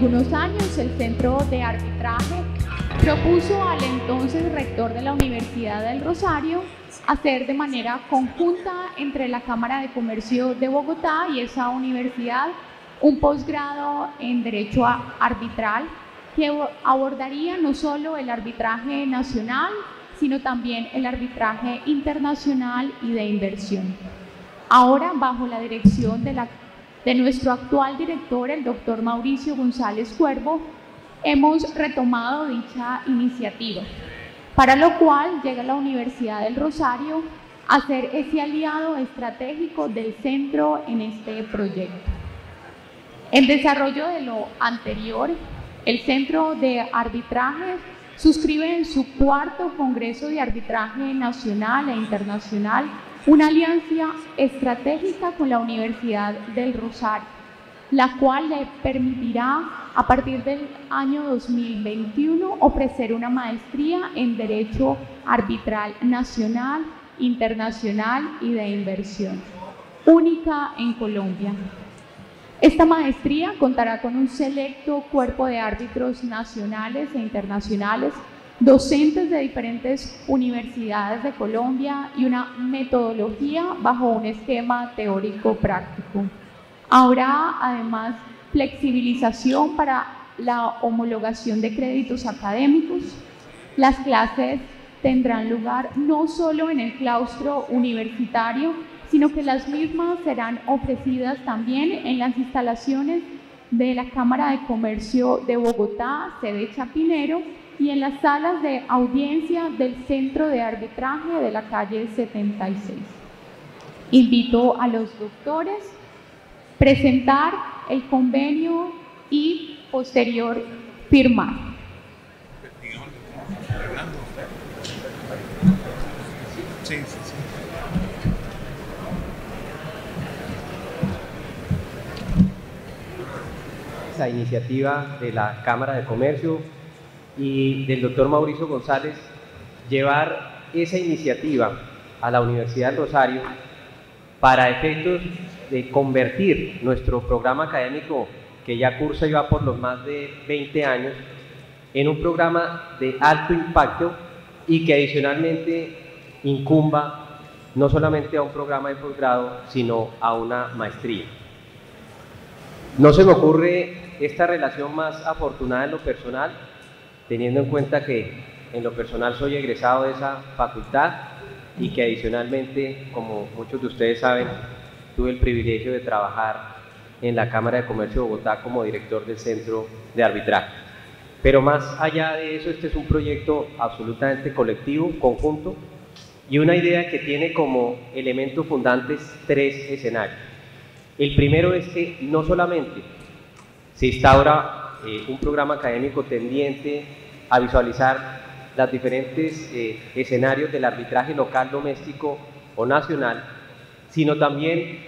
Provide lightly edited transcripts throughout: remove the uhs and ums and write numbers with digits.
algunos años, el Centro de Arbitraje propuso al entonces rector de la Universidad del Rosario hacer de manera conjunta entre la Cámara de Comercio de Bogotá y esa universidad un posgrado en Derecho Arbitral que abordaría no solo el arbitraje nacional, sino también el arbitraje internacional y de inversión. Ahora, bajo la dirección de nuestro actual director, el doctor Mauricio González Cuervo, hemos retomado dicha iniciativa, para lo cual llega la Universidad del Rosario a ser ese aliado estratégico del centro en este proyecto. En desarrollo de lo anterior, el Centro de Arbitraje suscribe en su cuarto Congreso de Arbitraje Nacional e Internacional una alianza estratégica con la Universidad del Rosario, la cual le permitirá a partir del año 2021 ofrecer una maestría en Derecho Arbitral Nacional, Internacional y de Inversión, única en Colombia. Esta maestría contará con un selecto cuerpo de árbitros nacionales e internacionales, docentes de diferentes universidades de Colombia y una metodología bajo un esquema teórico práctico. Habrá además flexibilización para la homologación de créditos académicos. Las clases tendrán lugar no solo en el claustro universitario, sino que las mismas serán ofrecidas también en las instalaciones de la Cámara de Comercio de Bogotá, sede Chapinero, y en las salas de audiencia del Centro de Arbitraje de la calle 76. Invito a los doctores a presentar el convenio y posterior firmar. Sí. La iniciativa de la Cámara de Comercio y del doctor Mauricio González, llevar esa iniciativa a la Universidad del Rosario para efectos de convertir nuestro programa académico, que ya cursa y va por los más de 20 años, en un programa de alto impacto y que adicionalmente incumba no solamente a un programa de posgrado, sino a una maestría. No se me ocurre esta relación más afortunada en lo personal, teniendo en cuenta que en lo personal soy egresado de esa facultad y que adicionalmente, como muchos de ustedes saben, tuve el privilegio de trabajar en la Cámara de Comercio de Bogotá como director del Centro de Arbitraje. Pero más allá de eso, este es un proyecto absolutamente colectivo, conjunto, y una idea que tiene como elementos fundantes tres escenarios. El primero es que no solamente se instaura un programa académico tendiente a visualizar los diferentes escenarios del arbitraje local, doméstico o nacional, sino también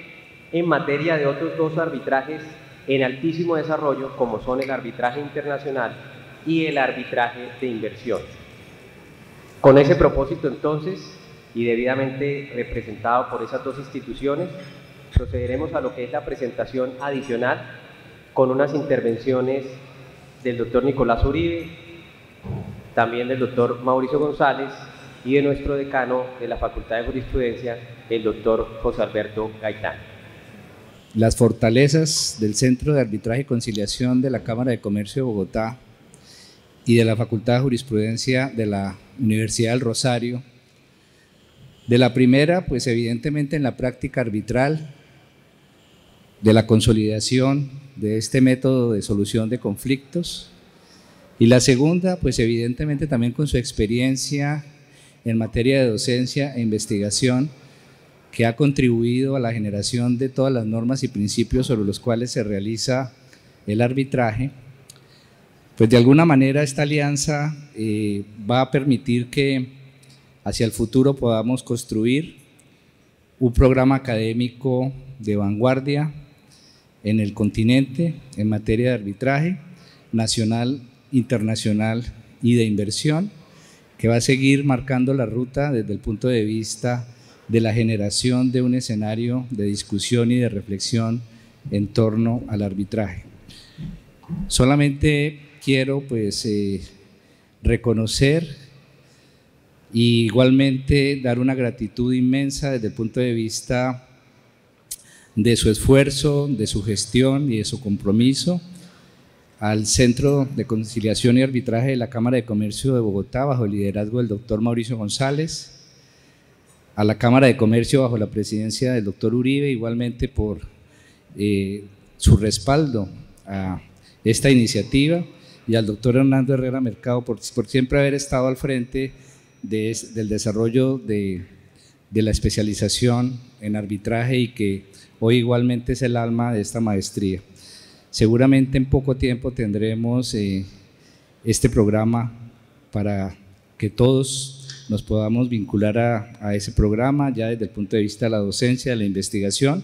en materia de otros dos arbitrajes en altísimo desarrollo, como son el arbitraje internacional y el arbitraje de inversión. Con ese propósito, entonces, y debidamente representado por esas dos instituciones, procederemos a lo que es la presentación adicional con unas intervenciones del doctor Nicolás Uribe, también del doctor Mauricio González y de nuestro decano de la Facultad de Jurisprudencia, el doctor José Alberto Gaitán. Las fortalezas del Centro de Arbitraje y Conciliación de la Cámara de Comercio de Bogotá y de la Facultad de Jurisprudencia de la Universidad del Rosario. De la primera, pues evidentemente en la práctica arbitral, de la consolidación de este método de solución de conflictos, y la segunda, pues evidentemente también con su experiencia en materia de docencia e investigación, que ha contribuido a la generación de todas las normas y principios sobre los cuales se realiza el arbitraje. Pues de alguna manera esta alianza va a permitir que hacia el futuro podamos construir un programa académico de vanguardia en el continente en materia de arbitraje nacional, internacional y de inversión, que va a seguir marcando la ruta desde el punto de vista de la generación de un escenario de discusión y de reflexión en torno al arbitraje. Solamente quiero pues reconocer y igualmente dar una gratitud inmensa desde el punto de vista de su esfuerzo, de su gestión y de su compromiso al Centro de Conciliación y Arbitraje de la Cámara de Comercio de Bogotá bajo el liderazgo del doctor Mauricio González, a la Cámara de Comercio bajo la presidencia del doctor Uribe, igualmente por su respaldo a esta iniciativa, y al doctor Hernando Herrera Mercado por siempre haber estado al frente del desarrollo de la especialización en arbitraje y que hoy igualmente es el alma de esta maestría. Seguramente en poco tiempo tendremos este programa para que todos nos podamos vincular a ese programa, ya desde el punto de vista de la docencia, de la investigación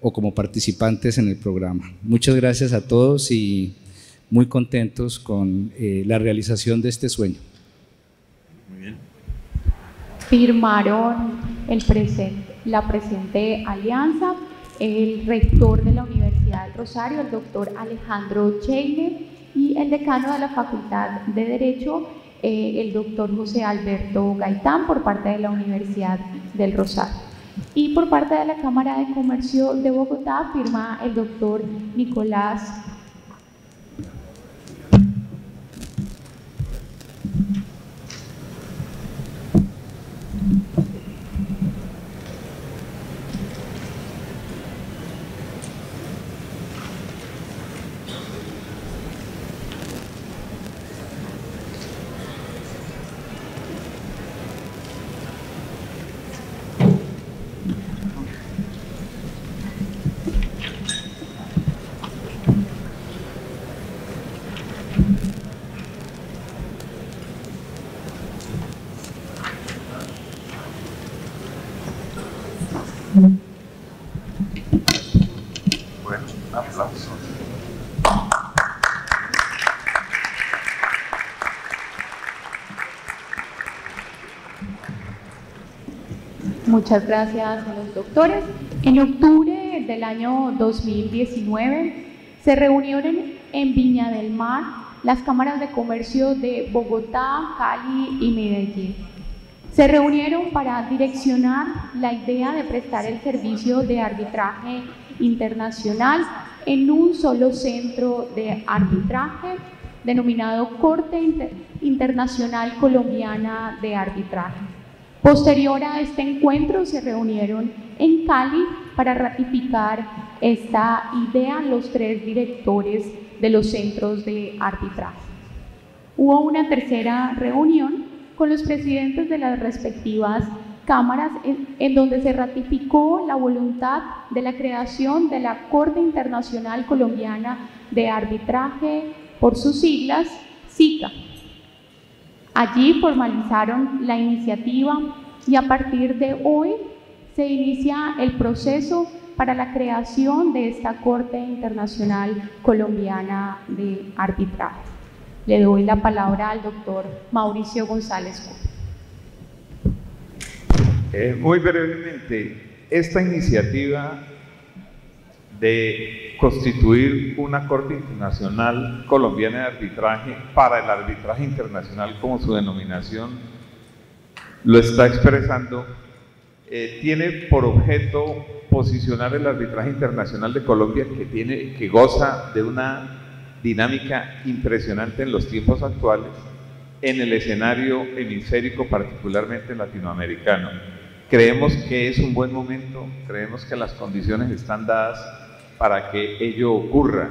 o como participantes en el programa. Muchas gracias a todos y muy contentos con la realización de este sueño. Muy bien. Firmaron la presente alianza el rector de la Universidad del Rosario, el doctor Alejandro Cheiner, y el decano de la Facultad de Derecho, el doctor José Alberto Gaitán, por parte de la Universidad del Rosario. Y por parte de la Cámara de Comercio de Bogotá firma el doctor Nicolás Bueno, un aplauso. Muchas gracias a los doctores. En octubre del año 2019 se reunieron en Viña del Mar las cámaras de comercio de Bogotá, Cali y Medellín. Se reunieron para direccionar la idea de prestar el servicio de arbitraje internacional en un solo centro de arbitraje denominado Corte Internacional Colombiana de Arbitraje. Posterior a este encuentro se reunieron en Cali para ratificar esta idea los 3 directores de los centros de arbitraje. Hubo una tercera reunión con los presidentes de las respectivas cámaras en donde se ratificó la voluntad de la creación de la Corte Internacional Colombiana de Arbitraje, por sus siglas, CICA. Allí formalizaron la iniciativa y a partir de hoy se inicia el proceso para la creación de esta Corte Internacional Colombiana de Arbitraje. Le doy la palabra al doctor Mauricio González. Muy brevemente, esta iniciativa de constituir una Corte Internacional Colombiana de Arbitraje para el arbitraje internacional, como su denominación lo está expresando, tiene por objeto posicionar el arbitraje internacional de Colombia, que goza de una dinámica impresionante en los tiempos actuales, en el escenario hemisférico, particularmente latinoamericano. Creemos que es un buen momento, creemos que las condiciones están dadas para que ello ocurra,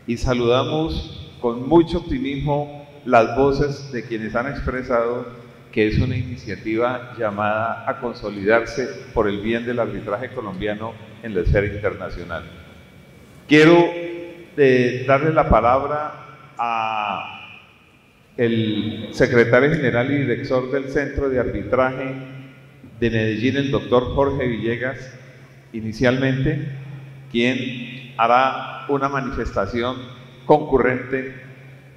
y saludamos con mucho optimismo las voces de quienes han expresado que es una iniciativa llamada a consolidarse por el bien del arbitraje colombiano en la esfera internacional. Quiero darle la palabra a el secretario general y director del Centro de Arbitraje de Medellín, el doctor Jorge Villegas, inicialmente, quien hará una manifestación concurrente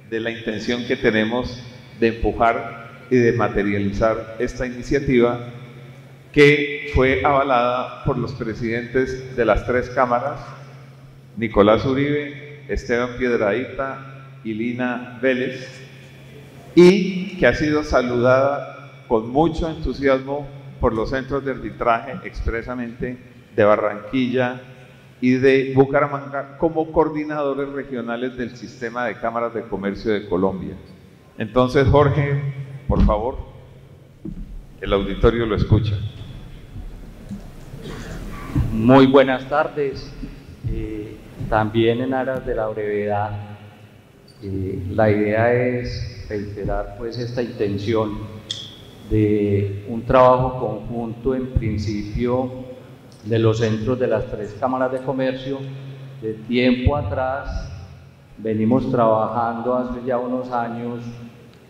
de la intención que tenemos de empujar y de materializar esta iniciativa, que fue avalada por los presidentes de las 3 cámaras, Nicolás Uribe, Esteban Piedrahita y Lina Vélez, y que ha sido saludada con mucho entusiasmo por los centros de arbitraje expresamente de Barranquilla y de Bucaramanga como coordinadores regionales del sistema de cámaras de comercio de Colombia. Entonces, Jorge, por favor, el auditorio lo escucha. Muy buenas tardes. También en aras de la brevedad, la idea es reiterar pues esta intención de un trabajo conjunto en principio de los centros de las 3 cámaras de comercio. De tiempo atrás venimos trabajando hace ya unos años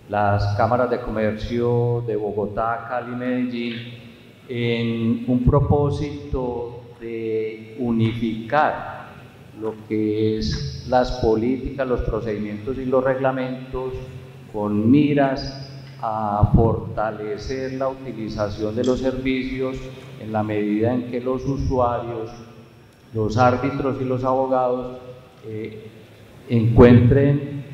las cámaras de comercio de Bogotá, Cali y Medellín en un propósito de unificar lo que es las políticas, los procedimientos y los reglamentos con miras a fortalecer la utilización de los servicios en la medida en que los usuarios, los árbitros y los abogados encuentren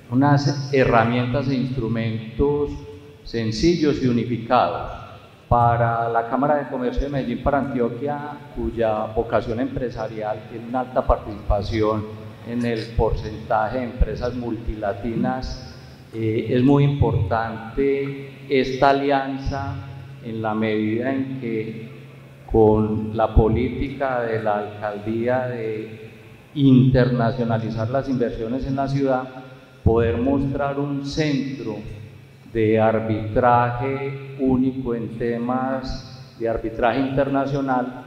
unas herramientas e instrumentos sencillos y unificados. Para la Cámara de Comercio de Medellín para Antioquia, cuya vocación empresarial tiene una alta participación en el porcentaje de empresas multilatinas, es muy importante esta alianza en la medida en que con la política de la alcaldía de internacionalizar las inversiones en la ciudad, poder mostrar un centro de arbitraje único en temas de arbitraje internacional,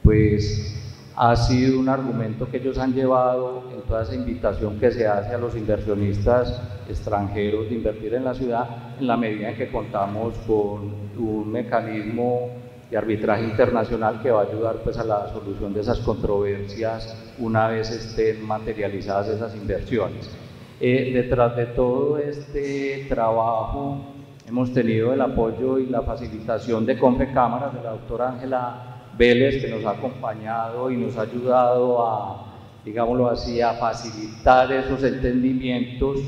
pues ha sido un argumento que ellos han llevado en toda esa invitación que se hace a los inversionistas extranjeros de invertir en la ciudad, en la medida en que contamos con un mecanismo de arbitraje internacional que va a ayudar pues a la solución de esas controversias una vez estén materializadas esas inversiones. Detrás de todo este trabajo hemos tenido el apoyo y la facilitación de Confecámaras, de la doctora Ángela Vélez, que nos ha acompañado y nos ha ayudado a, digámoslo así, a facilitar esos entendimientos.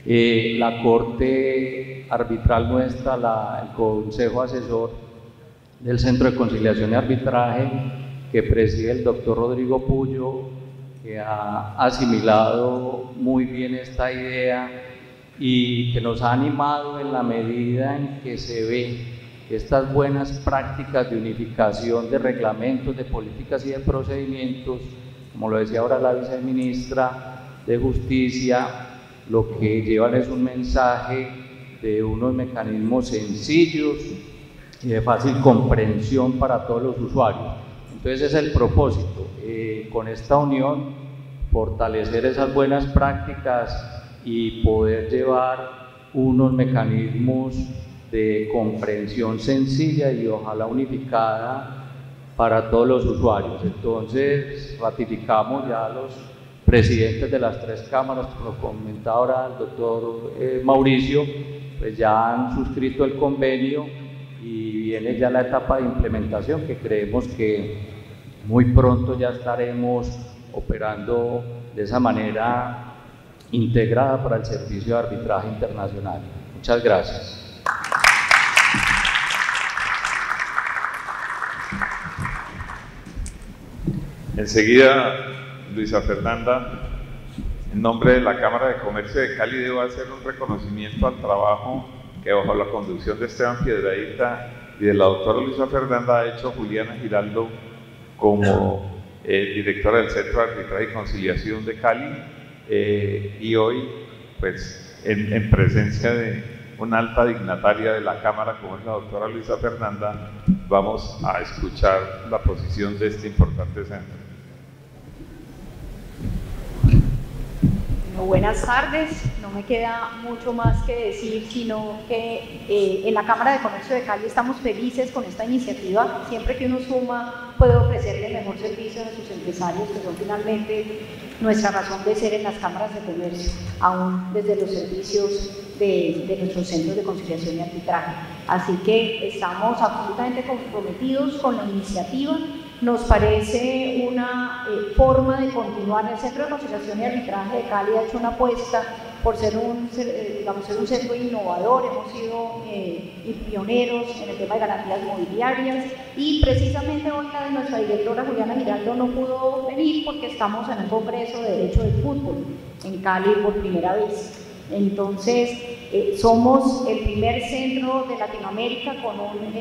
La Corte Arbitral nuestra, el Consejo Asesor del Centro de Conciliación y Arbitraje, que preside el doctor Rodrigo Puyo, que ha asimilado muy bien esta idea y que nos ha animado en la medida en que se ve estas buenas prácticas de unificación de reglamentos, de políticas y de procedimientos, como lo decía ahora la viceministra de Justicia, lo que llevan es un mensaje de unos mecanismos sencillos y de fácil comprensión para todos los usuarios. Entonces ese es el propósito, con esta unión fortalecer esas buenas prácticas y poder llevar unos mecanismos de comprensión sencilla y ojalá unificada para todos los usuarios. Entonces ratificamos ya a los presidentes de las 3 cámaras, como lo comentaba ahora el doctor Mauricio, pues ya han suscrito el convenio y viene ya la etapa de implementación, que creemos que muy pronto ya estaremos operando de esa manera integrada para el servicio de arbitraje internacional. Muchas gracias. Enseguida, Luisa Fernanda, en nombre de la Cámara de Comercio de Cali, debo hacer un reconocimiento al trabajo que bajo la conducción de Esteban Piedrahita y de la doctora Luisa Fernanda ha hecho Juliana Giraldo como directora del Centro de Arbitraje y Conciliación de Cali, y hoy, pues, en presencia de una alta dignataria de la Cámara como es la doctora Luisa Fernanda, vamos a escuchar la posición de este importante centro. Bueno, buenas tardes, no me queda mucho más que decir, sino que en la Cámara de Comercio de Cali estamos felices con esta iniciativa. Siempre que uno suma puede ofrecerle el mejor servicio a nuestros empresarios, que son finalmente nuestra razón de ser en las cámaras de comercio, aún desde los servicios de nuestros centros de conciliación y arbitraje. Así que estamos absolutamente comprometidos con la iniciativa nos parece una forma de continuar. El Centro de Conciliación y Arbitraje de Cali ha hecho una apuesta por ser un centro innovador. Hemos sido pioneros en el tema de garantías mobiliarias, y precisamente hoy nuestra directora Juliana Giraldo no pudo venir porque estamos en un congreso de Derecho del Fútbol en Cali por primera vez. Entonces, somos el primer centro de Latinoamérica con un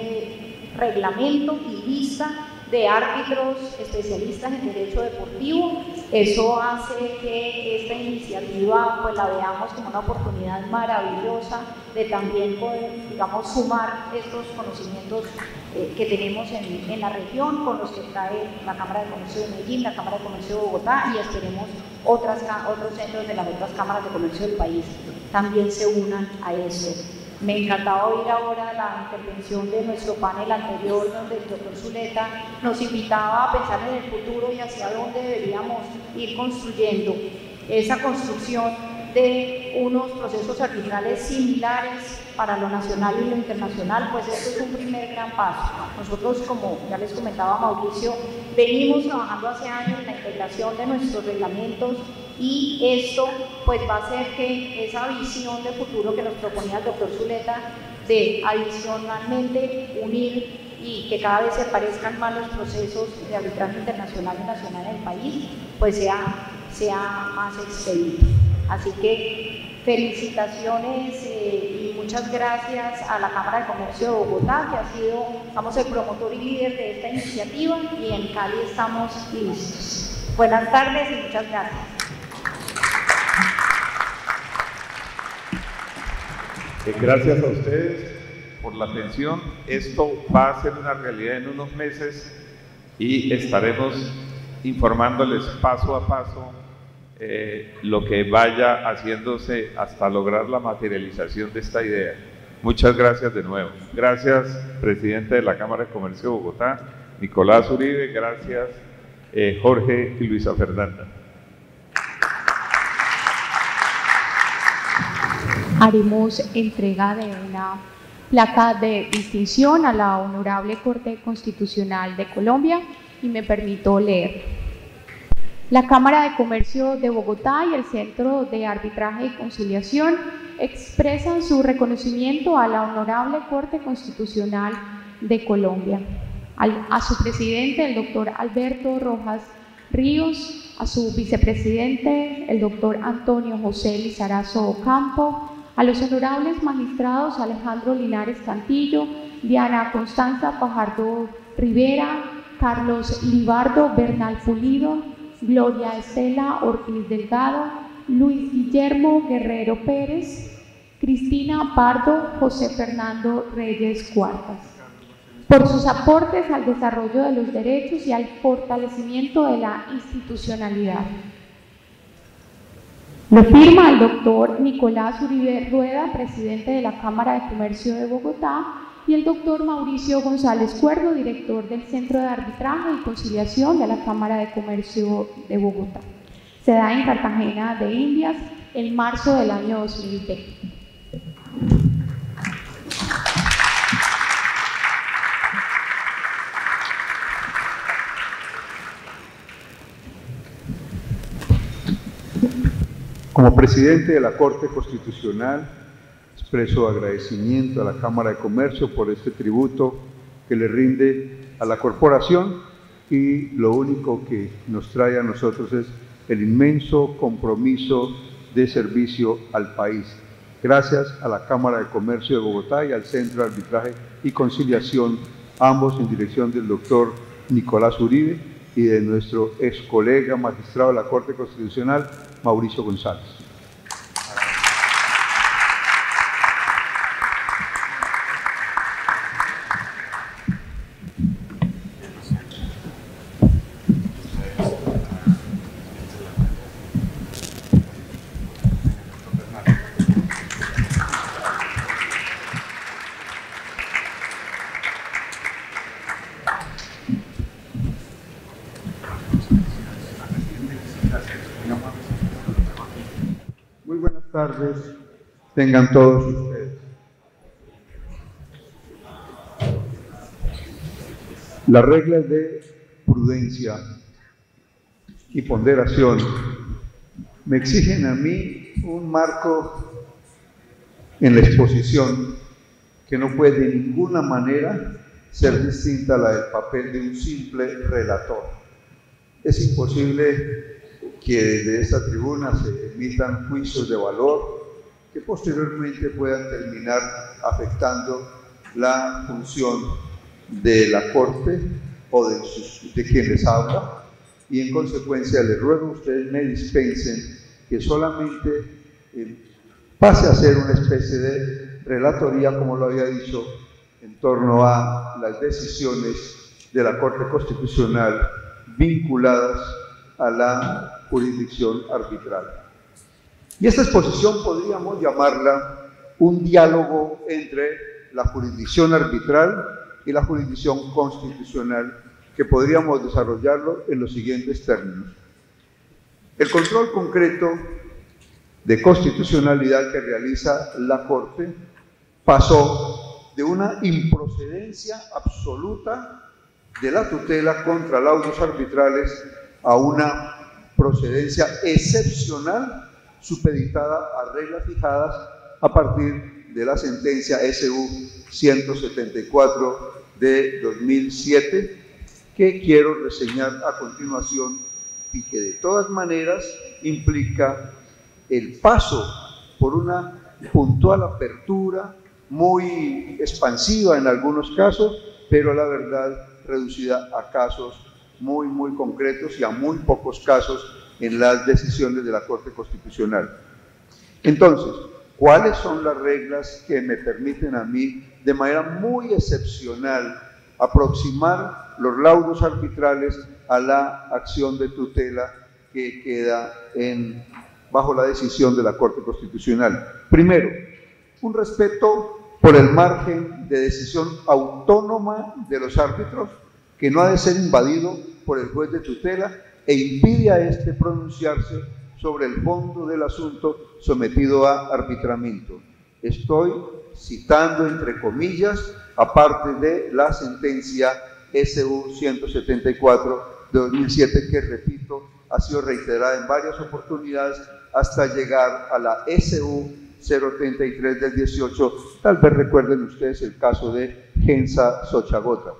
reglamento y lista de árbitros especialistas en derecho deportivo. Eso hace que esta iniciativa pues la veamos como una oportunidad maravillosa de también poder, digamos, sumar estos conocimientos que tenemos en la región, con los que trae la Cámara de Comercio de Medellín, la Cámara de Comercio de Bogotá, y esperemos otros centros de las otras cámaras de comercio del país también se unan a eso. Me encantaba oír ahora la intervención de nuestro panel anterior, donde el doctor Zuleta nos invitaba a pensar en el futuro y hacia dónde deberíamos ir construyendo esa construcción de unos procesos arbitrales similares para lo nacional y lo internacional. Pues esto es un primer gran paso. Nosotros, como ya les comentaba Mauricio, venimos trabajando hace años en la integración de nuestros reglamentos, y esto pues va a hacer que esa visión de futuro que nos proponía el doctor Zuleta, de adicionalmente unir y que cada vez se parezcan más los procesos de arbitraje internacional y nacional en el país, pues sea más expedito. Así que felicitaciones y muchas gracias a la Cámara de Comercio de Bogotá, que ha sido, digamos, el promotor y líder de esta iniciativa, y en Cali estamos listos. Buenas tardes y muchas gracias. Gracias a ustedes por la atención. Esto va a ser una realidad en unos meses y estaremos informándoles paso a paso lo que vaya haciéndose hasta lograr la materialización de esta idea. Muchas gracias de nuevo. Gracias, presidente de la Cámara de Comercio de Bogotá, Nicolás Uribe. Gracias, Jorge y Luisa Fernanda. Haremos entrega de una placa de distinción a la Honorable Corte Constitucional de Colombia, y me permito leer. La Cámara de Comercio de Bogotá y el Centro de Arbitraje y Conciliación expresan su reconocimiento a la Honorable Corte Constitucional de Colombia, a su presidente, el doctor Alberto Rojas Ríos, a su vicepresidente, el doctor Antonio José Lizarazo Ocampo, a los honorables magistrados Alejandro Linares Cantillo, Diana Constanza Fajardo Rivera, Carlos Libardo Bernal Pulido, Gloria Estela Ortiz Delgado, Luis Guillermo Guerrero Pérez, Cristina Pardo, José Fernando Reyes Cuartas, por sus aportes al desarrollo de los derechos y al fortalecimiento de la institucionalidad. Lo firma el doctor Nicolás Uribe Rueda, presidente de la Cámara de Comercio de Bogotá, y el doctor Mauricio González Cuerdo, director del Centro de Arbitraje y Conciliación de la Cámara de Comercio de Bogotá. Se da en Cartagena de Indias en marzo del año 2020. Como presidente de la Corte Constitucional, expreso agradecimiento a la Cámara de Comercio por este tributo que le rinde a la corporación, y lo único que nos trae a nosotros es el inmenso compromiso de servicio al país. Gracias a la Cámara de Comercio de Bogotá y al Centro de Arbitraje y Conciliación, ambos en dirección del doctor Nicolás Uribe y de nuestro ex colega magistrado de la Corte Constitucional, Mauricio González. Muy buenas tardes, tengan todos ustedes. Las reglas de prudencia y ponderación, me exigen a mí un marco en la exposición que no puede de ninguna manera ser distinta a la del papel de un simple relator. Es imposible que desde esta tribuna se emitan juicios de valor que posteriormente puedan terminar afectando la función de la Corte o de quien les habla, y en consecuencia les ruego a ustedes me dispensen que solamente pase a ser una especie de relatoría, como lo había dicho, en torno a las decisiones de la Corte Constitucional vinculadas a la jurisdicción arbitral. Y esta exposición podríamos llamarla un diálogo entre la jurisdicción arbitral y la jurisdicción constitucional, que podríamos desarrollarlo en los siguientes términos. El control concreto de constitucionalidad que realiza la Corte pasó de una improcedencia absoluta de la tutela contra laudos arbitrales a una procedencia excepcional supeditada a reglas fijadas a partir de la sentencia SU 174 de 2007, que quiero reseñar a continuación y que de todas maneras implica el paso por una puntual apertura muy expansiva en algunos casos, pero la verdad reducida a casos muy concretos y a muy pocos casos en las decisiones de la Corte Constitucional. Entonces, ¿cuáles son las reglas que me permiten a mí, de manera muy excepcional, aproximar los laudos arbitrales a la acción de tutela que queda bajo la decisión de la Corte Constitucional? Primero, un respeto por el margen de decisión autónoma de los árbitros, que no ha de ser invadido por el juez de tutela e impide a éste pronunciarse sobre el fondo del asunto sometido a arbitramiento. Estoy citando entre comillas, aparte de la sentencia SU 174 de 2007, que repito, ha sido reiterada en varias oportunidades hasta llegar a la SU 033 del 18, tal vez recuerden ustedes el caso de Gensa Xochagota.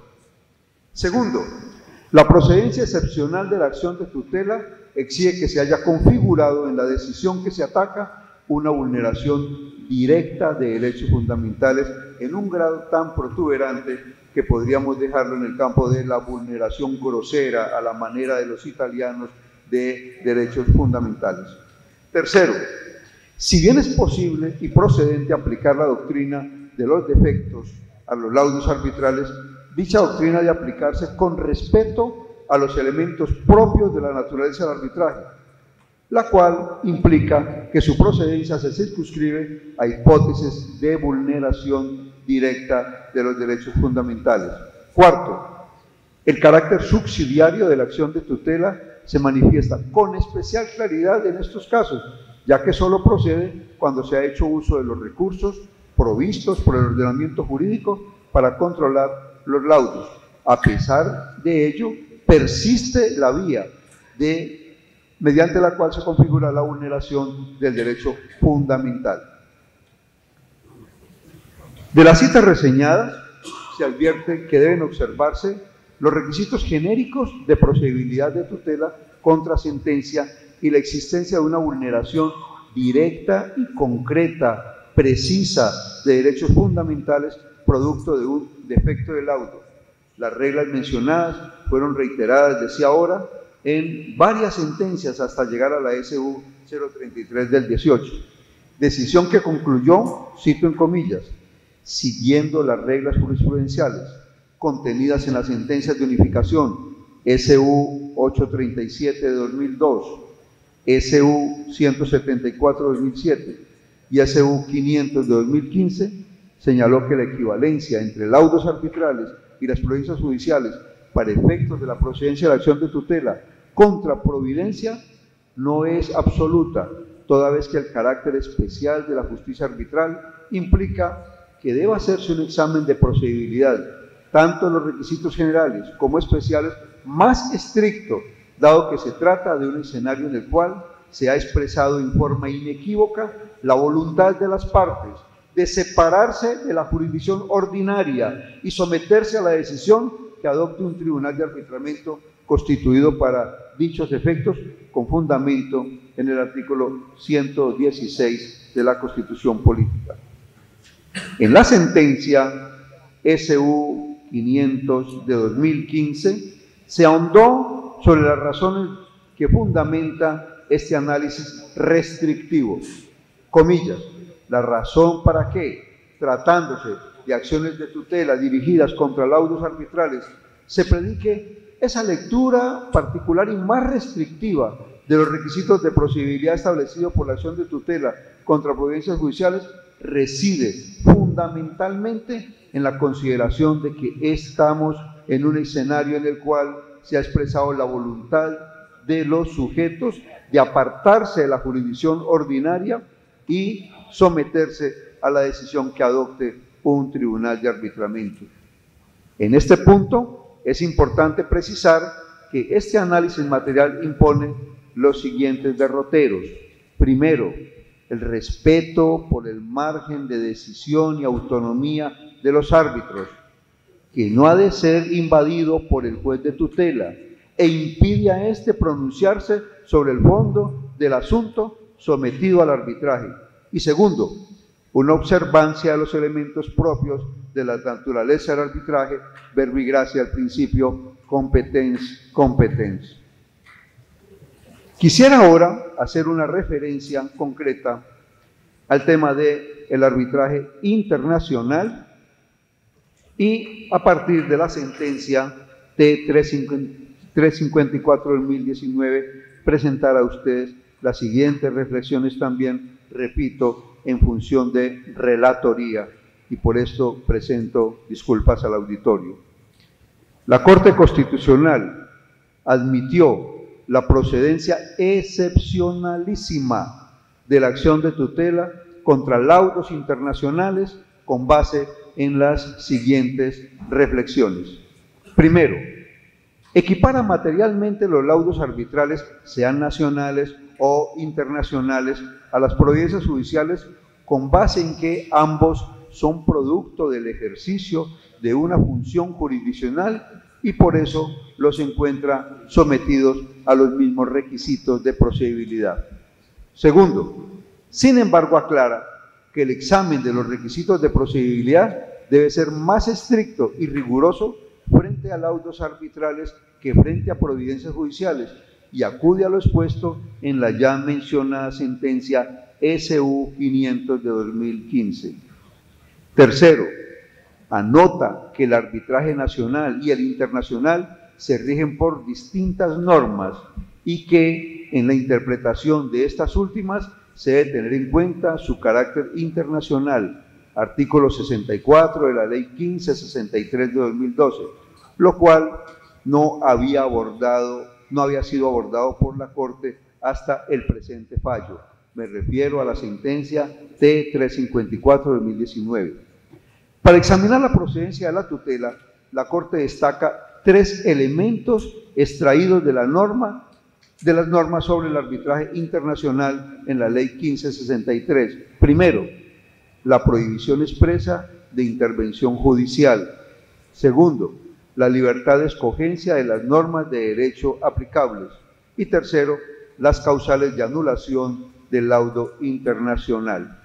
Segundo, la procedencia excepcional de la acción de tutela exige que se haya configurado en la decisión que se ataca una vulneración directa de derechos fundamentales en un grado tan protuberante que podríamos dejarlo en el campo de la vulneración grosera a la manera de los italianos de derechos fundamentales. Tercero, si bien es posible y procedente aplicar la doctrina de los defectos a los laudos arbitrales, dicha doctrina debe aplicarse con respeto a los elementos propios de la naturaleza del arbitraje, la cual implica que su procedencia se circunscribe a hipótesis de vulneración directa de los derechos fundamentales. Cuarto, el carácter subsidiario de la acción de tutela se manifiesta con especial claridad en estos casos, ya que solo procede cuando se ha hecho uso de los recursos provistos por el ordenamiento jurídico para controlar los laudos. A pesar de ello, persiste la vía mediante la cual se configura la vulneración del derecho fundamental. De las citas reseñadas, se advierte que deben observarse los requisitos genéricos de procedibilidad de tutela contra sentencia y la existencia de una vulneración directa y concreta, precisa, de derechos fundamentales producto de un defecto del laudo. Las reglas mencionadas fueron reiteradas, decía ahora, en varias sentencias hasta llegar a la SU 033 del 18. Decisión que concluyó, cito en comillas, siguiendo las reglas jurisprudenciales contenidas en las sentencias de unificación SU 837 de 2002, SU 174 de 2007 y SU 500 de 2015, señaló que la equivalencia entre laudos arbitrales y las provincias judiciales para efectos de la procedencia de la acción de tutela contra providencia no es absoluta, toda vez que el carácter especial de la justicia arbitral implica que deba hacerse un examen de procedibilidad, tanto en los requisitos generales como especiales, más estricto, dado que se trata de un escenario en el cual se ha expresado en forma inequívoca la voluntad de las partes de separarse de la jurisdicción ordinaria y someterse a la decisión que adopte un tribunal de arbitramiento constituido para dichos efectos con fundamento en el artículo 116 de la Constitución Política. En la sentencia SU 500 de 2015 se ahondó sobre las razones que fundamenta este análisis restrictivo. Comillas, la razón para que, tratándose de acciones de tutela dirigidas contra laudos arbitrales, se predique esa lectura particular y más restrictiva de los requisitos de procedibilidad establecidos por la acción de tutela contra providencias judiciales reside fundamentalmente en la consideración de que estamos en un escenario en el cual se ha expresado la voluntad de los sujetos de apartarse de la jurisdicción ordinaria y someterse a la decisión que adopte un tribunal de arbitramiento. En este punto es importante precisar que este análisis material impone los siguientes derroteros. Primero, el respeto por el margen de decisión y autonomía de los árbitros, que no ha de ser invadido por el juez de tutela e impide a éste pronunciarse sobre el fondo del asunto sometido al arbitraje. Y segundo, una observancia de los elementos propios de la naturaleza del arbitraje, verbo y gracia al principio competence. Quisiera ahora hacer una referencia concreta al tema del arbitraje internacional y a partir de la sentencia T354 del 2019 presentar a ustedes las siguientes reflexiones también, repito, en función de relatoría, y por esto presento disculpas al auditorio. La Corte Constitucional admitió la procedencia excepcionalísima de la acción de tutela contra laudos internacionales con base en las siguientes reflexiones. Primero, equipara materialmente los laudos arbitrales, sean nacionales o internacionales, a las providencias judiciales con base en que ambos son producto del ejercicio de una función jurisdiccional y por eso los encuentra sometidos a los mismos requisitos de procedibilidad. Segundo, sin embargo aclara que el examen de los requisitos de procedibilidad debe ser más estricto y riguroso frente a laudos arbitrales que frente a providencias judiciales y acude a lo expuesto en la ya mencionada sentencia SU 500 de 2015. Tercero, anota que el arbitraje nacional y el internacional se rigen por distintas normas y que en la interpretación de estas últimas se debe tener en cuenta su carácter internacional, artículo 64 de la Ley 1563 de 2012, lo cual no había sido abordado por la Corte hasta el presente fallo. Me refiero a la sentencia T354 de 2019. Para examinar la procedencia de la tutela, la Corte destaca tres elementos extraídos de las normas sobre el arbitraje internacional en la Ley 1563. Primero, la prohibición expresa de intervención judicial. Segundo, la libertad de escogencia de las normas de derecho aplicables. Y tercero, las causales de anulación del laudo internacional.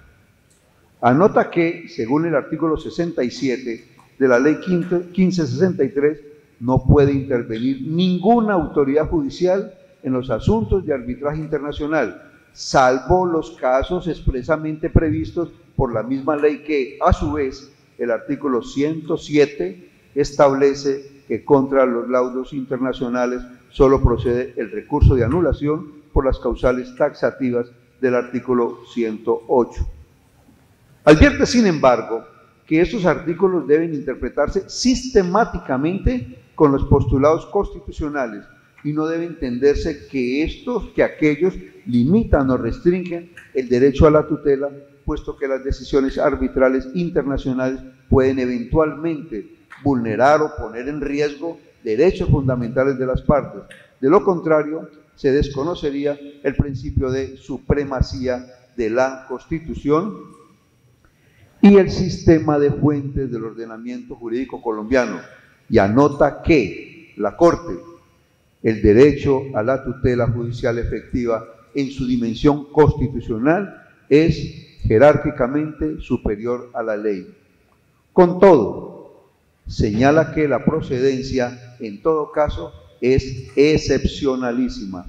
Anota que, según el artículo 67 de la Ley 1563, no puede intervenir ninguna autoridad judicial en los asuntos de arbitraje internacional, salvo los casos expresamente previstos por la misma ley que, a su vez, el artículo 107 establece que contra los laudos internacionales solo procede el recurso de anulación por las causales taxativas del artículo 108. Advierte, sin embargo, que estos artículos deben interpretarse sistemáticamente con los postulados constitucionales y no debe entenderse que aquellos limitan o restringen el derecho a la tutela, puesto que las decisiones arbitrales internacionales pueden eventualmente vulnerar o poner en riesgo derechos fundamentales de las partes. De lo contrario, se desconocería el principio de supremacía de la Constitución y el sistema de fuentes del ordenamiento jurídico colombiano. Y anota que la Corte, el derecho a la tutela judicial efectiva en su dimensión constitucional es jerárquicamente superior a la ley. Con todo, señala que la procedencia, en todo caso, es excepcionalísima.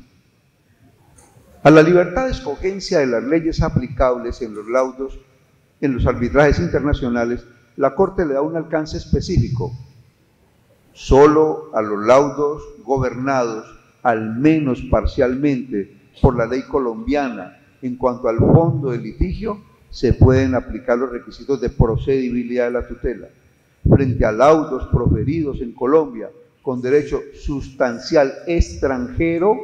A la libertad de escogencia de las leyes aplicables en los laudos, en los arbitrajes internacionales, la Corte le da un alcance específico. Solo a los laudos gobernados, al menos parcialmente, por la ley colombiana en cuanto al fondo del litigio, se pueden aplicar los requisitos de procedibilidad de la tutela. Frente a laudos proferidos en Colombia con derecho sustancial extranjero,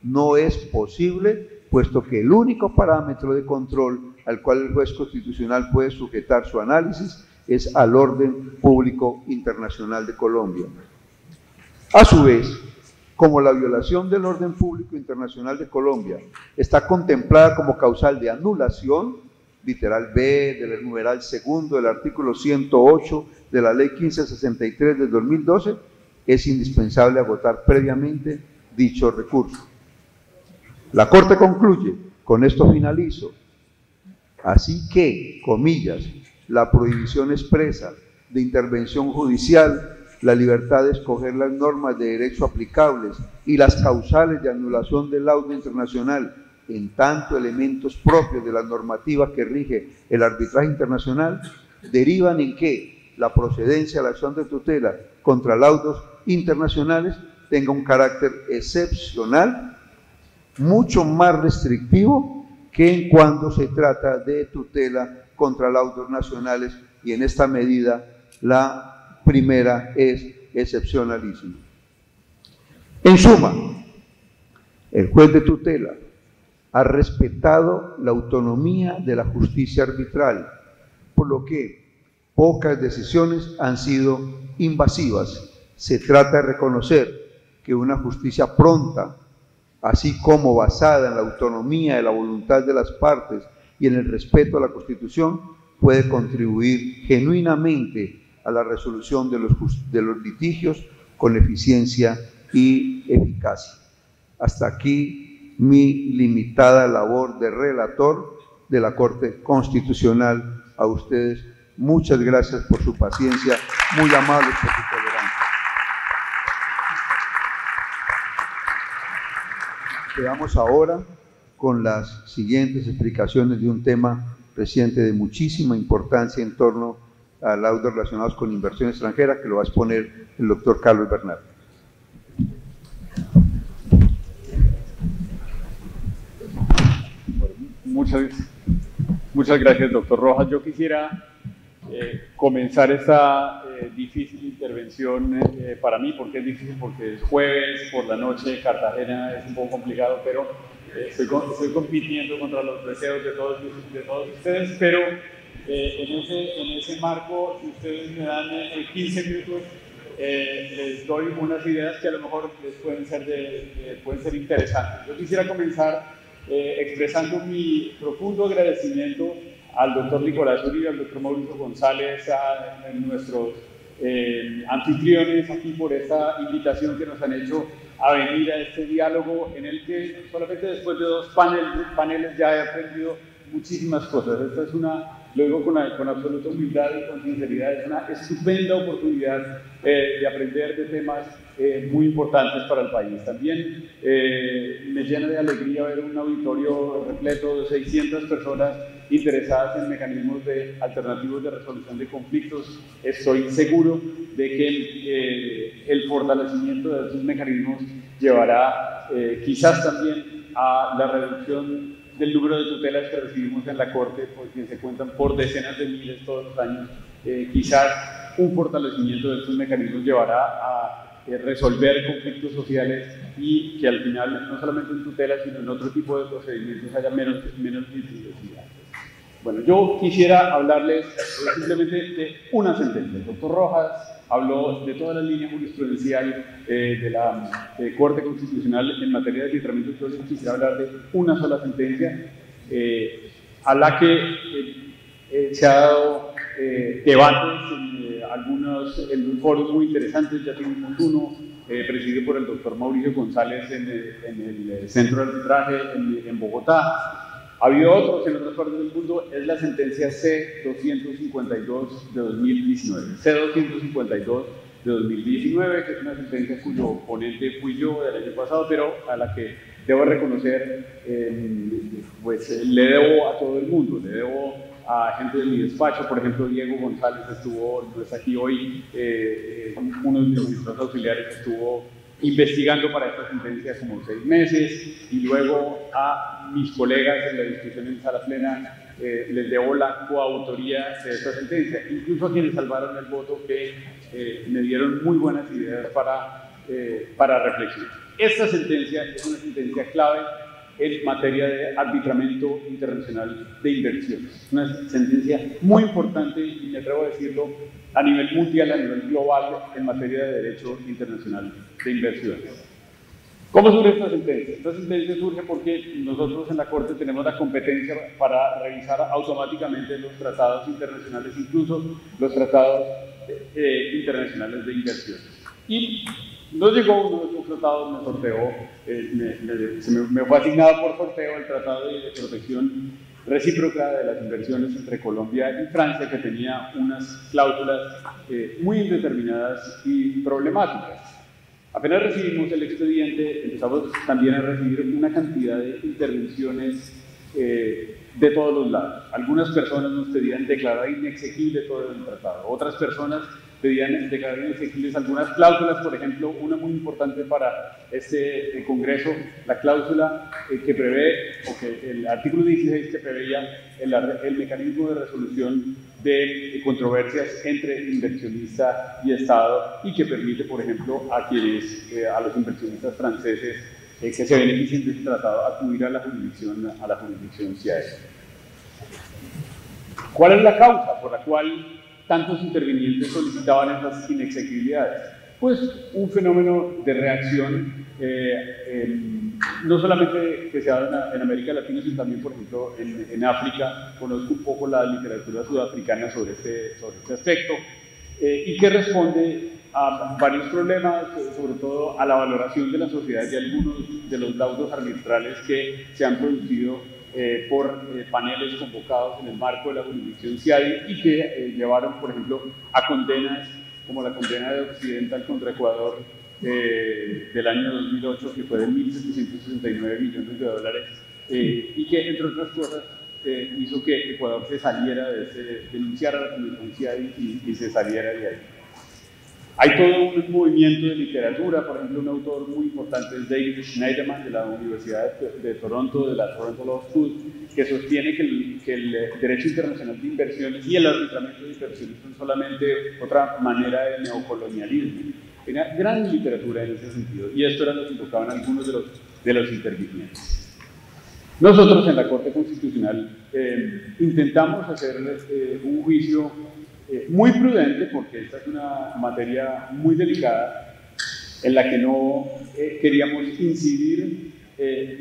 no es posible, puesto que el único parámetro de control al cual el juez constitucional puede sujetar su análisis es al orden público internacional de Colombia. A su vez, como la violación del orden público internacional de Colombia está contemplada como causal de anulación, literal B del numeral segundo del artículo 108 de la Ley 1563 del 2012, es indispensable agotar previamente dicho recurso. La Corte concluye, con esto finalizo, así que, comillas, la prohibición expresa de intervención judicial, la libertad de escoger las normas de derecho aplicables y las causales de anulación del laudo internacional, en tanto elementos propios de la normativa que rige el arbitraje internacional, derivan en que la procedencia de la acción de tutela contra laudos internacionales tenga un carácter excepcional, mucho más restrictivo que en cuando se trata de tutela contra laudos nacionales, y en esta medida la primera es excepcionalísima. En suma, el juez de tutela ha respetado la autonomía de la justicia arbitral, por lo que pocas decisiones han sido invasivas. Se trata de reconocer que una justicia pronta, así como basada en la autonomía de la voluntad de las partes y en el respeto a la Constitución, puede contribuir genuinamente a la resolución de los litigios con eficiencia y eficacia. Hasta aquí mi limitada labor de relator de la Corte Constitucional. A ustedes, muchas gracias por su paciencia, muy amables por su tolerancia. Quedamos ahora con las siguientes explicaciones de un tema reciente de muchísima importancia en torno a laudos relacionados con inversión extranjera, que lo va a exponer el doctor Carlos Bernal. Muchas gracias, doctor Rojas. Yo quisiera comenzar esta difícil intervención para mí, porque es difícil, porque es jueves por la noche, Cartagena es un poco complicado, pero estoy compitiendo contra los deseos de todos ustedes, pero en ese marco, si ustedes me dan 15 minutos, les doy unas ideas que a lo mejor les pueden ser interesantes. Yo quisiera comenzar expresando mi profundo agradecimiento al doctor Nicolás Uribe, al doctor Mauricio González, a nuestros anfitriones aquí por esta invitación que nos han hecho a venir a este diálogo en el que solamente después de dos paneles ya he aprendido muchísimas cosas. Esta es lo digo con absoluta humildad y con sinceridad, es una estupenda oportunidad de aprender de temas muy importantes para el país. También me llena de alegría ver un auditorio repleto de 600 personas interesadas en mecanismos alternativos de resolución de conflictos. Estoy seguro de que el fortalecimiento de estos mecanismos llevará quizás también a la reducción del número de tutelas que recibimos en la Corte, porque se cuentan por decenas de miles todos los años. Quizás un fortalecimiento de estos mecanismos llevará a resolver conflictos sociales y que al final, no solamente en tutelas, sino en otro tipo de procedimientos, haya menos litigiosidad. Bueno, yo quisiera hablarles simplemente de una sentencia. El doctor Rojas habló de toda la línea jurisprudencial de la Corte Constitucional en materia de arbitramiento. Entonces quisiera hablar de una sola sentencia a la que se ha dado debates en foros muy interesantes. Ya tuvimos uno presidido por el doctor Mauricio González en el Centro de Arbitraje en Bogotá. Ha habido otros en otras partes del mundo. Es la sentencia C-252 de 2019. C-252 de 2019, que es una sentencia cuyo ponente fui yo del año pasado, pero a la que debo reconocer, pues le debo a todo el mundo, le debo a gente de mi despacho. Por ejemplo, Diego González no está aquí hoy, uno de mis ministros auxiliares estuvo investigando para esta sentencia como 6 meses, y luego a mis colegas en la discusión en sala plena les debo la coautoría de esta sentencia, incluso a quienes salvaron el voto, que me dieron muy buenas ideas para reflexionar. Esta sentencia es una sentencia clave en materia de arbitramiento internacional de inversiones. Una sentencia muy importante, y me atrevo a decirlo, a nivel mundial, a nivel global, en materia de derecho internacional de inversiones. ¿Cómo surge esta sentencia? Esta sentencia surge porque nosotros en la Corte tenemos la competencia para revisar automáticamente los tratados internacionales, incluso los tratados internacionales de inversiones. Y nos llegó uno de esos tratados, me sorteó, me fue asignado por sorteo el Tratado de Protección Recíproca de las Inversiones entre Colombia y Francia, que tenía unas cláusulas muy indeterminadas y problemáticas. Apenas recibimos el expediente, empezamos también a recibir una cantidad de intervenciones de todos los lados. Algunas personas nos pedían declarar inexequible todo el tratado, otras personas pedían declarar inexequibles algunas cláusulas. Por ejemplo, una muy importante para este Congreso, la cláusula que prevé, o que el artículo 16 que preveía el mecanismo de resolución de controversias entre inversionista y Estado, y que permite, por ejemplo, a los inversionistas franceses que se beneficien de este tratado acudir a la jurisdicción CIAE. ¿Cuál es la causa por la cual tantos intervinientes solicitaban estas inexequibilidades? Pues un fenómeno de reacción, no solamente que se da en América Latina, sino también, por ejemplo, en África. Conozco un poco la literatura sudafricana sobre este aspecto, y que responde a varios problemas, sobre todo a la valoración de la sociedad de algunos de los laudos arbitrales que se han producido por paneles convocados en el marco de la jurisdicción CIADI, y que llevaron, por ejemplo, a condenas como la condena de Occidental contra Ecuador del año 2008, que fue de 1.769 millones de dólares, y que, entre otras cosas, hizo que Ecuador se saliera denunciara la Comisión CIADI y se saliera de ahí. Hay todo un movimiento de literatura. Por ejemplo, un autor muy importante es David Schneiderman, de la Universidad de Toronto, de la Toronto Law School, que sostiene que el derecho internacional de inversiones y el arbitramiento de inversiones son solamente otra manera de neocolonialismo. Hay una gran literatura en ese sentido, y esto era lo que invocaban algunos de los intervinientes. Nosotros en la Corte Constitucional intentamos hacer un juicio muy prudente, porque esta es una materia muy delicada en la que no queríamos incidir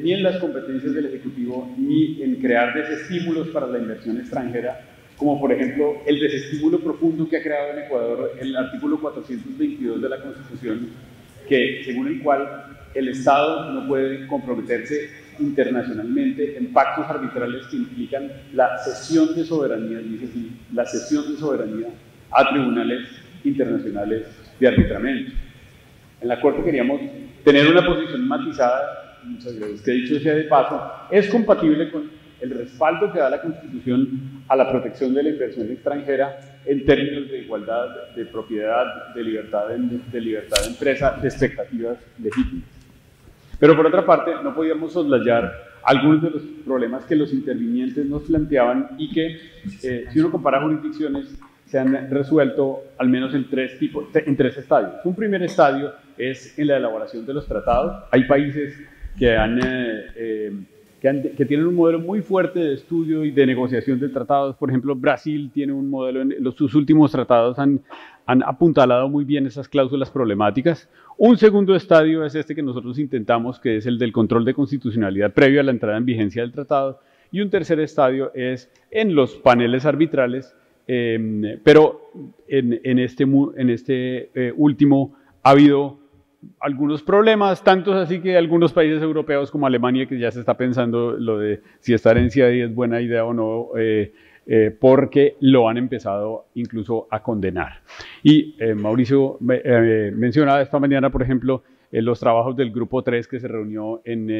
ni en las competencias del Ejecutivo ni en crear desestímulos para la inversión extranjera, como por ejemplo el desestímulo profundo que ha creado en Ecuador el artículo 422 de la Constitución, según el cual el Estado no puede comprometerse internacionalmente en pactos arbitrales que implican la cesión de soberanía, dice así, la cesión de soberanía a tribunales internacionales de arbitramiento. En la Corte queríamos tener una posición matizada, muchas gracias, que dicho sea de paso, es compatible con el respaldo que da la Constitución a la protección de la inversión extranjera en términos de igualdad, de propiedad, de libertad de empresa, de expectativas legítimas. Pero por otra parte, no podíamos soslayar algunos de los problemas que los intervinientes nos planteaban, y que, si uno compara jurisdicciones, se han resuelto al menos en tres estadios. Un primer estadio es en la elaboración de los tratados. Hay países que han que tienen un modelo muy fuerte de estudio y de negociación de tratados. Por ejemplo, Brasil tiene un modelo, sus últimos tratados han apuntalado muy bien esas cláusulas problemáticas. Un segundo estadio es este que nosotros intentamos, que es el del control de constitucionalidad previo a la entrada en vigencia del tratado. Y un tercer estadio es en los paneles arbitrales, pero en este último ha habido algunos problemas, tantos así que algunos países europeos como Alemania, que ya se está pensando lo de si esta herencia es buena idea o no, porque lo han empezado incluso a condenar. Y Mauricio mencionaba esta mañana, por ejemplo, los trabajos del Grupo 3 que se reunió en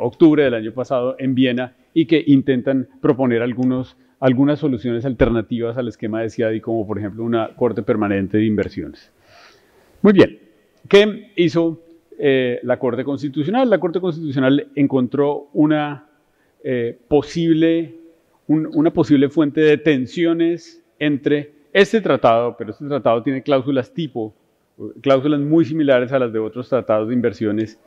octubre del año pasado en Viena y que intentan proponer algunas soluciones alternativas al esquema de CIADI, como por ejemplo una corte permanente de inversiones. Muy bien, ¿qué hizo la Corte Constitucional? La Corte Constitucional encontró una posible fuente de tensiones entre este tratado, pero este tratado tiene cláusulas muy similares a las de otros tratados de inversiones,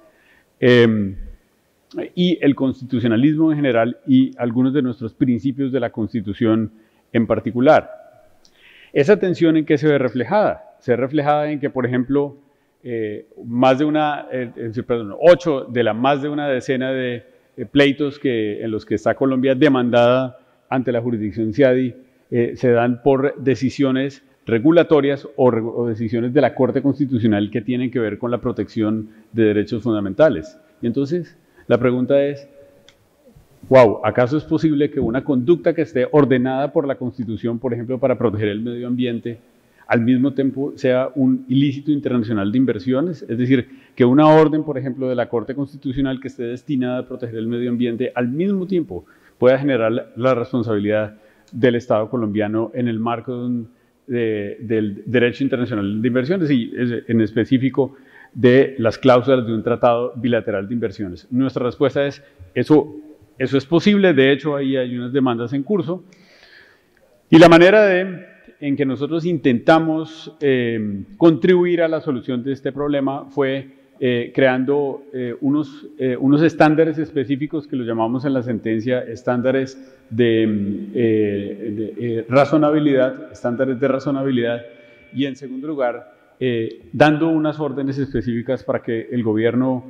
y el constitucionalismo en general y algunos de nuestros principios de la Constitución en particular. ¿Esa tensión en qué se ve reflejada? Se ve reflejada en que, por ejemplo, 8 de la más de una decena de pleitos en los que está Colombia demandada ante la jurisdicción CIADI se dan por decisiones regulatorias o decisiones de la Corte Constitucional que tienen que ver con la protección de derechos fundamentales. Y entonces la pregunta es, ¿acaso es posible que una conducta que esté ordenada por la Constitución, por ejemplo, para proteger el medio ambiente, al mismo tiempo sea un ilícito internacional de inversiones? Es decir, que una orden, por ejemplo, de la Corte Constitucional que esté destinada a proteger el medio ambiente, al mismo tiempo pueda generar la responsabilidad del Estado colombiano en el marco del derecho internacional de inversiones y en específico de las cláusulas de un tratado bilateral de inversiones. Nuestra respuesta es, eso es posible, de hecho ahí hay unas demandas en curso, y la manera en que nosotros intentamos contribuir a la solución de este problema fue creando unos estándares específicos que lo llamamos en la sentencia estándares de razonabilidad, y en segundo lugar, dando unas órdenes específicas para que el gobierno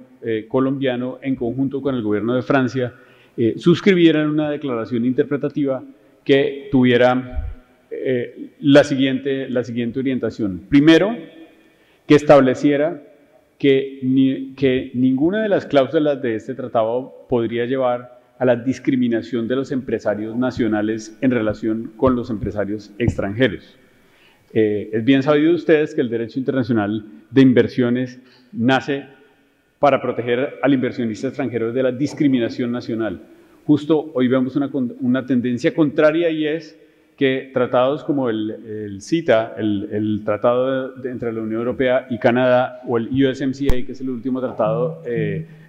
colombiano, en conjunto con el gobierno de Francia, suscribieran una declaración interpretativa que tuviera la siguiente orientación. Primero, que estableciera que ninguna de las cláusulas de este tratado podría llevar a la discriminación de los empresarios nacionales en relación con los empresarios extranjeros. Es bien sabido de ustedes que el derecho internacional de inversiones nace para proteger al inversionista extranjero de la discriminación nacional. Justo hoy vemos una tendencia contraria, y es que tratados como el CETA, el tratado entre la Unión Europea y Canadá, o el USMCA, que es el último tratado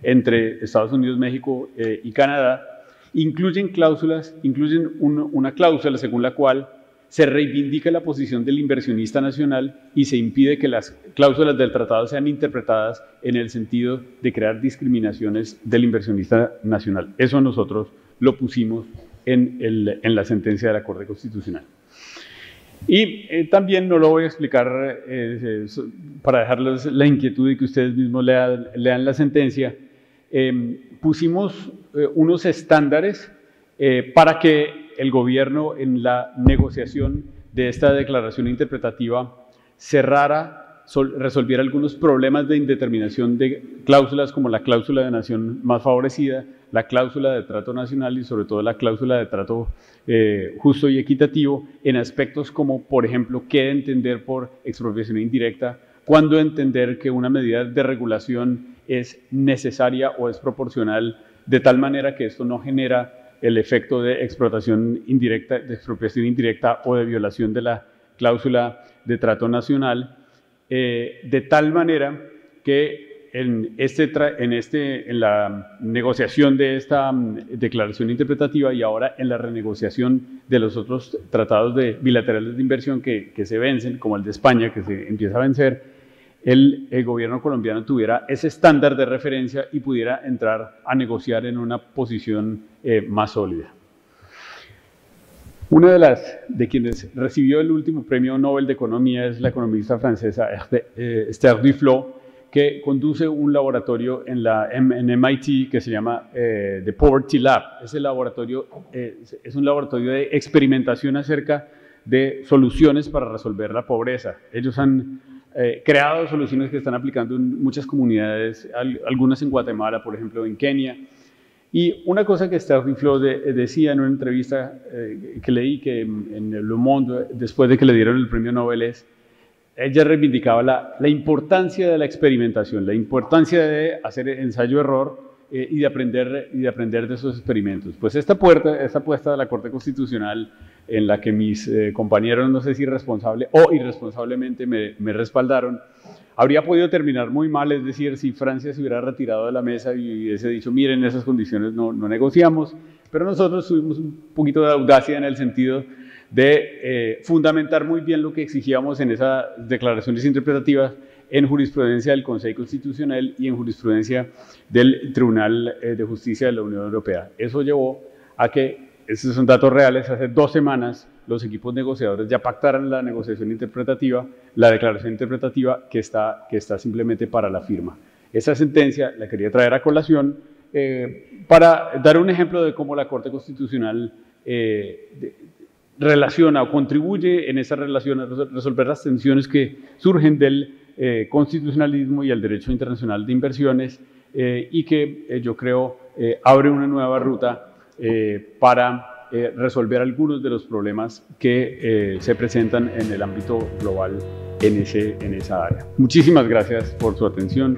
entre Estados Unidos, México y Canadá, incluyen una cláusula según la cual se reivindica la posición del inversionista nacional y se impide que las cláusulas del tratado sean interpretadas en el sentido de crear discriminaciones del inversionista nacional. Eso nosotros lo pusimos en la sentencia de la Corte Constitucional. Y también no lo voy a explicar para dejarles la inquietud y que ustedes mismos lean la sentencia. Pusimos unos estándares para que el gobierno, en la negociación de esta declaración interpretativa, resolviera algunos problemas de indeterminación de cláusulas como la cláusula de nación más favorecida, la cláusula de trato nacional y sobre todo la cláusula de trato justo y equitativo, en aspectos como, por ejemplo, qué entender por expropiación indirecta, cuándo entender que una medida de regulación es necesaria o es proporcional, de tal manera que esto no genera el efecto de explotación indirecta, de expropiación indirecta o de violación de la cláusula de trato nacional, de tal manera que en la negociación de esta declaración interpretativa y ahora en la renegociación de los otros tratados bilaterales de inversión que se vencen, como el de España, que se empieza a vencer, el gobierno colombiano tuviera ese estándar de referencia y pudiera entrar a negociar en una posición más sólida. Una de quienes recibió el último premio Nobel de Economía es la economista francesa Esther Duflo, que conduce un laboratorio en MIT que se llama The Poverty Lab. Ese laboratorio es un laboratorio de experimentación acerca de soluciones para resolver la pobreza. Ellos han creado soluciones que están aplicando en muchas comunidades, algunas en Guatemala, por ejemplo, en Kenia. Y una cosa que Esther Duflo decía en una entrevista que leí que en Le Monde, después de que le dieron el premio Nobel, ella reivindicaba la importancia de la experimentación, la importancia de hacer ensayo-error y de aprender de esos experimentos. Pues esta apuesta de la Corte Constitucional, en la que mis compañeros, no sé si responsable o irresponsablemente me respaldaron, habría podido terminar muy mal, es decir, si Francia se hubiera retirado de la mesa y hubiese dicho, miren, en esas condiciones no negociamos, pero nosotros tuvimos un poquito de audacia en el sentido de fundamentar muy bien lo que exigíamos en esas declaraciones interpretativas en jurisprudencia del Consejo Constitucional y en jurisprudencia del Tribunal de Justicia de la Unión Europea. Eso llevó a que, estos son datos reales, hace 2 semanas los equipos negociadores ya pactaran la negociación interpretativa, la declaración interpretativa que está simplemente para la firma. Esa sentencia la quería traer a colación para dar un ejemplo de cómo la Corte Constitucional relaciona o contribuye en esa relación a resolver las tensiones que surgen del constitucionalismo y el derecho internacional de inversiones y que yo creo abre una nueva ruta para resolver algunos de los problemas que se presentan en el ámbito global en esa área. Muchísimas gracias por su atención.